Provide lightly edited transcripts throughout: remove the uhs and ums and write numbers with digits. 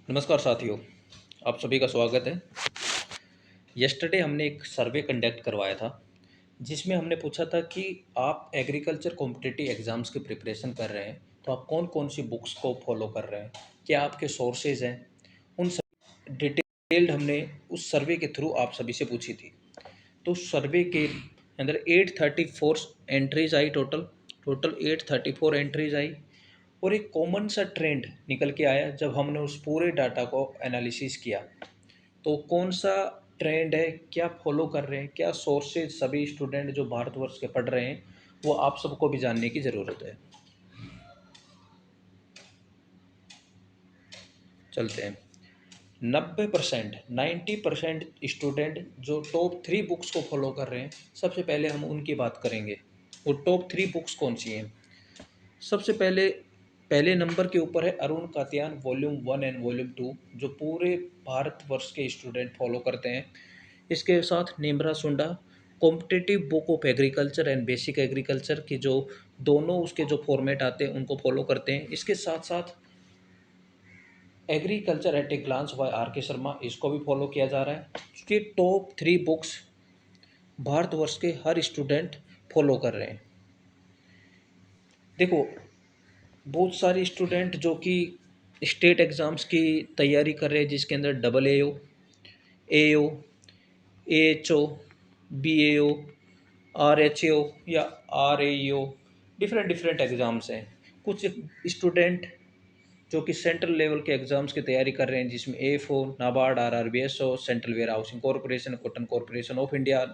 नमस्कार साथियों, आप सभी का स्वागत है। यस्टरडे हमने एक सर्वे कंडक्ट करवाया था, जिसमें हमने पूछा था कि आप एग्रीकल्चर कॉम्पिटिटिव एग्ज़ाम्स की प्रिपरेशन कर रहे हैं, तो आप कौन-कौन सी बुक्स को फॉलो कर रहे हैं? क्या आपके सोर्सेज़ हैं? उन सभी डिटेल्ड हमने उस सर्वे के थ्रू आप सभी से पूछी थी। तो सर्वे के अंदर 834 एंट्रीज़ आई टोटल 834 एंट्रीज़ आई और एक कॉमन सा ट्रेंड निकल के आया जब हमने उस पूरे डाटा को एनालिसिस किया। तो कौन सा ट्रेंड है, क्या फॉलो कर रहे हैं, क्या सोर्सेज सभी स्टूडेंट जो भारतवर्ष के पढ़ रहे हैं, वो आप सबको भी जानने की ज़रूरत है। चलते हैं। 90% 90% स्टूडेंट जो टॉप 3 बुक्स को फॉलो कर रहे हैं, सबसे पहले हम उनकी बात करेंगे। वो टॉप 3 बुक्स कौन सी हैं? सबसे पहले पहले नंबर के ऊपर है Arun Katyan volume 1 and volume 2, जो पूरे भारतवर्ष के स्टूडेंट फॉलो करते हैं। इसके साथ निम्रा सुंडा competitive book of agriculture and basic agriculture की जो दोनों उसके जो फॉर्मेट आते हैं उनको फॉलो करते हैं। इसके साथ साथ agriculture at a glance by R K Sharma, इसको भी फॉलो किया जा रहा है। उसकी टॉप 3 बुक्स भारतवर्ष के हर स्टूडेंट फॉलो कर रहे हैं। देखो, बहुत सारे स्टूडेंट जो कि स्टेट एग्ज़ाम्स की तैयारी कर रहे हैं, जिसके अंदर double A O H O B A O R H A O या R A E O, different different exams हैं। कुछ स्टूडेंट जो कि सेंट्रल लेवल के एग्ज़ाम्स की तैयारी कर रहे हैं, जिसमें F O NABARD R R B S O central warehousing corporation cotton corporation of India,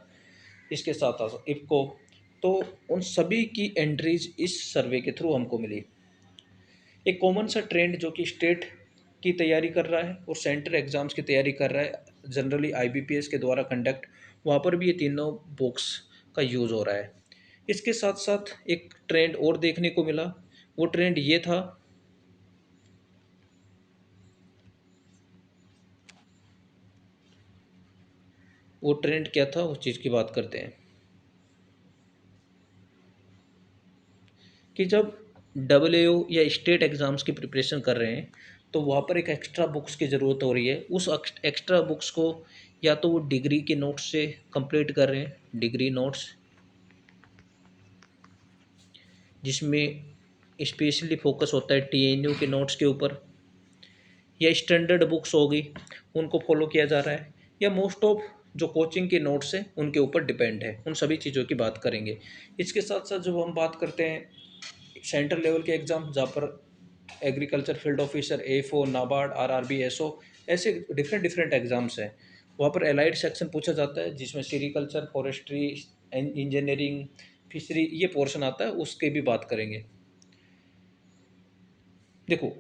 इसके साथ साथ इफ्को। तो उन सभी की एंट्रीज इस सर्वे के थ्रू हमको मिली। एक कॉमन सा ट्रेंड जो कि स्टेट की तैयारी कर रहा है और सेंट्रल एग्ज़ाम्स की तैयारी कर रहा है, जनरली आईबीपीएस के द्वारा कंडक्ट, वहाँ पर भी ये तीनों बुक्स का यूज़ हो रहा है। इसके साथ साथ एक ट्रेंड और देखने को मिला। वो ट्रेंड ये था, वो ट्रेंड क्या था उस चीज़ की बात करते हैं कि जब डब्ल्यू या स्टेट एग्ज़ाम्स की प्रिपरेशन कर रहे हैं, तो वहाँ पर एक एक्स्ट्रा बुक्स की ज़रूरत हो रही है। उस एक्स्ट्रा बुक्स को या तो वो डिग्री के नोट्स से कंप्लीट कर रहे हैं, डिग्री नोट्स, जिसमें स्पेशली फोकस होता है टीएनयू के नोट्स के ऊपर, या स्टैंडर्ड बुक्स होगी उनको फॉलो किया जा रहा है, या मोस्ट ऑफ जो कोचिंग के नोट्स हैं उनके ऊपर डिपेंड है। उन सभी चीज़ों की बात करेंगे। इसके साथ साथ जब हम बात करते हैं सेंट्रल लेवल के एग्ज़ाम, जहाँ पर agriculture field officer F O NABARD R R B S O, ऐसे डिफरेंट डिफरेंट एग्ज़ाम्स हैं, वहाँ पर एलाइड सेक्शन पूछा जाता है, जिसमें सेरिकल्चर फॉरेस्ट्री इंजीनियरिंग फिशरी ये पोर्शन आता है, उसके भी बात करेंगे। देखो,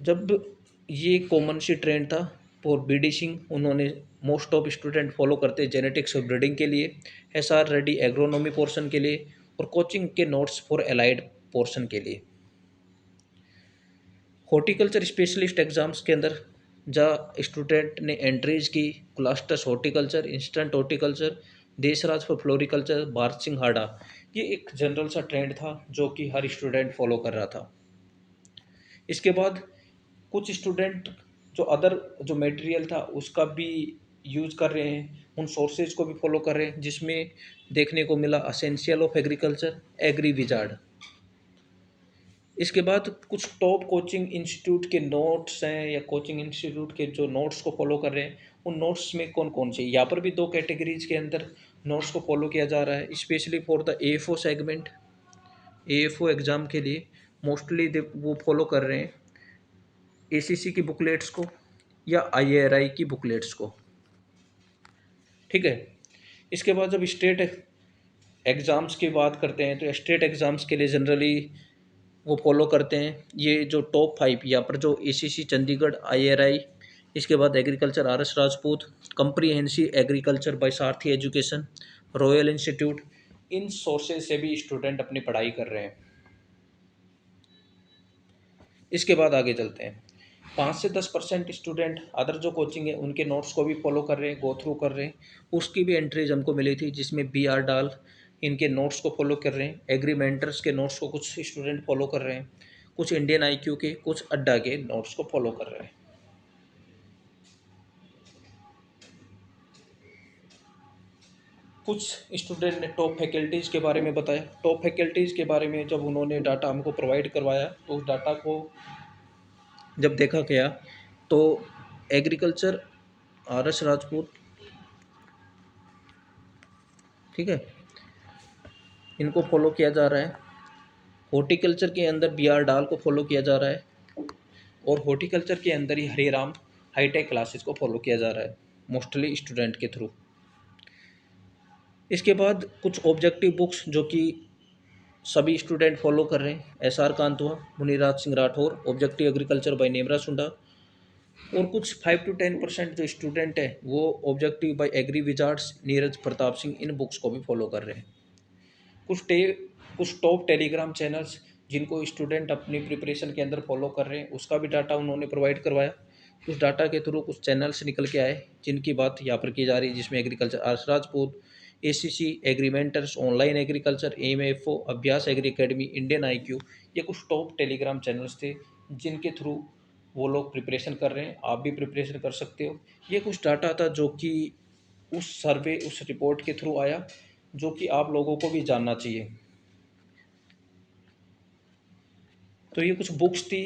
जब ये कॉमन सी ट्रेंड था फॉर ब्रीडिंग, उन्होंने मोस्ट ऑफ स्टूडेंट फॉलो करते हैं जेनेटिक्स और ब्रीडिंग के लिए, S R ready agronomy portion के लिए, और कोचिंग के नोट्स फॉर एलाइड पोर्शन के लिए। हॉर्टिकल्चर स्पेशलिस्ट एग्ज़ाम्स के अंदर जहाँ स्टूडेंट ने एंट्रीज की, क्लास्टस horticulture, instant horticulture, Deshraj for floriculture, Bharat Singh Hada, ये एक जनरल सा ट्रेंड था जो कि हर स्टूडेंट फॉलो कर रहा था। इसके बाद कुछ स्टूडेंट जो अदर जो मटेरियल था उसका भी यूज़ कर रहे हैं, उन सोर्सेज को भी फॉलो कर रहे हैं, जिसमें देखने को मिला essential of agriculture, agri wizard. इसके बाद कुछ टॉप कोचिंग इंस्टीट्यूट के नोट्स हैं, या कोचिंग इंस्टीट्यूट के जो नोट्स को फॉलो कर रहे हैं, उन नोट्स में कौन कौन से, यहाँ पर भी दो कैटेगरीज के अंदर नोट्स को फॉलो किया जा रहा है, specially for the AFO segment. AFO exam के लिए मोस्टली वो फॉलो कर रहे हैं एसीसी की बुकलेट्स को या आईआरआई की बुकलेट्स को। ठीक है। इसके बाद जब स्टेट एग्ज़ाम्स की बात करते हैं, तो स्टेट एग्ज़ाम्स के लिए जनरली वो फॉलो करते हैं ये जो टॉप 5, यहाँ पर जो एसीसी चंडीगढ़, आईआरआई, इसके बाद agriculture R S Rajput, comprehensive agriculture by Sarathi education, royal institute, in sources से भी स्टूडेंट अपनी पढ़ाई कर रहे हैं। इसके बाद आगे चलते हैं। 5 से 10% स्टूडेंट अदर जो कोचिंग है उनके नोट्स को भी फॉलो कर रहे हैं, गो थ्रू कर रहे हैं, उसकी भी एंट्रीज हमको मिली थी, जिसमें बी आर डाल इनके नोट्स को फॉलो कर रहे हैं, एग्रीमेंटर्स के नोट्स को कुछ स्टूडेंट फॉलो कर रहे हैं, कुछ इंडियन आईक्यू के, कुछ अड्डा के नोट्स को फॉलो कर रहे हैं। कुछ स्टूडेंट ने टॉप फैकल्टीज़ के बारे में बताया। टॉप फैकल्टीज़ के बारे में जब उन्होंने डाटा हमको प्रोवाइड करवाया तो उस डाटा को जब देखा गया तो एग्रीकल्चर आर.एस. राजपूत, ठीक है, इनको फॉलो किया जा रहा है। हॉर्टिकल्चर के अंदर बी.आर. डाल को फॉलो किया जा रहा है और हॉर्टिकल्चर के अंदर ही हरिराम हाईटेक क्लासेस को फॉलो किया जा रहा है मोस्टली स्टूडेंट के थ्रू। इसके बाद कुछ ऑब्जेक्टिव बुक्स जो कि सभी स्टूडेंट फॉलो कर रहे हैं, SR. कांतवा, Muniraj Singh Rathore, objective agriculture by Nemra सुंडा, और कुछ 5 to 10% जो स्टूडेंट है वो objective by agri wizards Neeraj Pratap Singh, इन बुक्स को भी फॉलो कर रहे हैं। कुछ टॉप टेलीग्राम चैनल्स जिनको स्टूडेंट अपनी प्रिपरेशन के अंदर फॉलो कर रहे हैं उसका भी डाटा उन्होंने प्रोवाइड करवाया। उस डाटा के थ्रू कुछ चैनल्स निकल के आए जिनकी बात यहाँ पर की जा रही है, जिसमें एग्रीकल्चर आर राजपूत, ACC, एग्रीमेंटर्स, online agriculture, AMFO, Abhyas agri academy, Indian IQ, ये कुछ टॉप टेलीग्राम चैनल्स थे जिनके थ्रू वो लोग प्रिपरेशन कर रहे हैं। आप भी प्रिपरेशन कर सकते हो। ये कुछ डाटा था जो कि उस सर्वे, उस रिपोर्ट के थ्रू आया, जो कि आप लोगों को भी जानना चाहिए। तो ये कुछ बुक्स थी,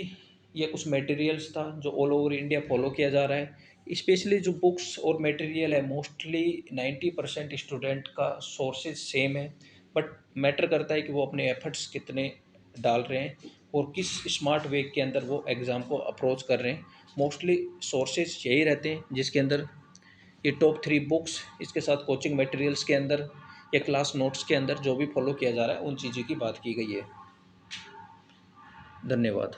ये कुछ मटेरियल्स था जो ऑल ओवर इंडिया फॉलो किया जा रहा है। स्पेशली जो बुक्स और मटेरियल है मोस्टली 90% स्टूडेंट का सोर्सेज सेम है, बट मैटर करता है कि वो अपने एफर्ट्स कितने डाल रहे हैं और किस स्मार्ट वे के अंदर वो एग्ज़ाम को अप्रोच कर रहे हैं। मोस्टली सोर्सेज यही रहते हैं जिसके अंदर ये टॉप 3 बुक्स, इसके साथ कोचिंग मटेरियल्स के अंदर या क्लास नोट्स के अंदर जो भी फॉलो किया जा रहा है उन चीज़ों की बात की गई है। धन्यवाद।